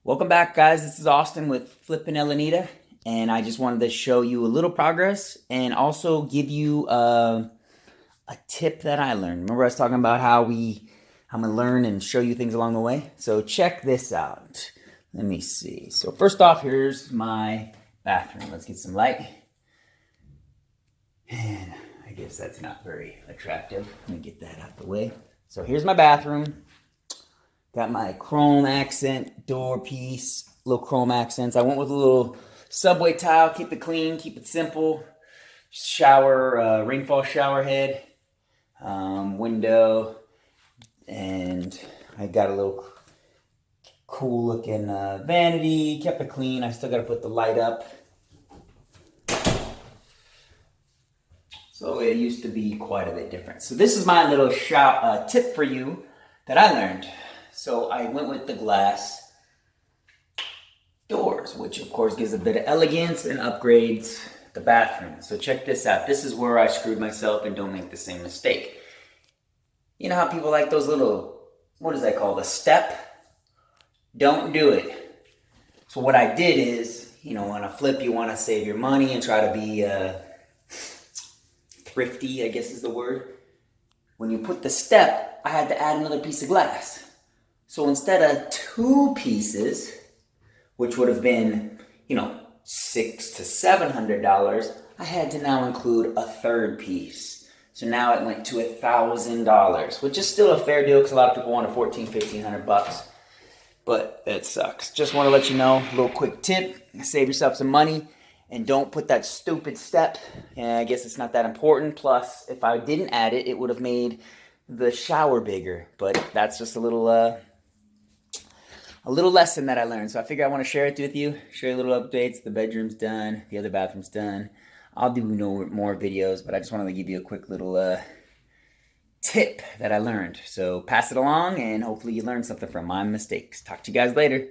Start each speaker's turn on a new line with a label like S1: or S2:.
S1: Welcome back, guys. This is Austin with Flippin' Elanita, and I just wanted to show you a little progress and also give you a tip that I learned. Remember I was talking about how I'm gonna learn and show you things along the way? So check this out. Let me see. So first off, here's my bathroom. Let's get some light. And I guess that's not very attractive. Let me get that out the way. So here's my bathroom. Got my chrome accent door piece, little chrome accents. I went with a little subway tile, keep it clean, keep it simple. Shower, rainfall shower head, window, and I got a little cool looking vanity, kept it clean. I still got to put the light up. So it used to be quite a bit different. So this is my little tip for you that I learned. So I went with the glass doors, which of course gives a bit of elegance and upgrades the bathroom. So check this out. This is where I screwed myself, and don't make the same mistake. You know how people like those little, what is that called, a step? Don't do it. So what I did is, on a flip, you want to save your money and try to be thrifty, I guess is the word. When you put the step, I had to add another piece of glass. So instead of 2 pieces, which would have been, $600 to $700, I had to now include a third piece. So now it went to $1,000, which is still a fair deal because a lot of people want $1,400-$1,500, but it sucks. Just want to let you know, a little quick tip: save yourself some money and don't put that stupid step. I guess it's not that important. Plus, if I didn't add it, it would have made the shower bigger. But that's just a little lesson that I learned. So I figure I want to share it with you, share a little updates. The bedroom's done, the other bathroom's done. I'll do more videos, but I just wanted to give you a quick little tip that I learned. So pass it along, and hopefully you learned something from my mistakes. Talk to you guys later.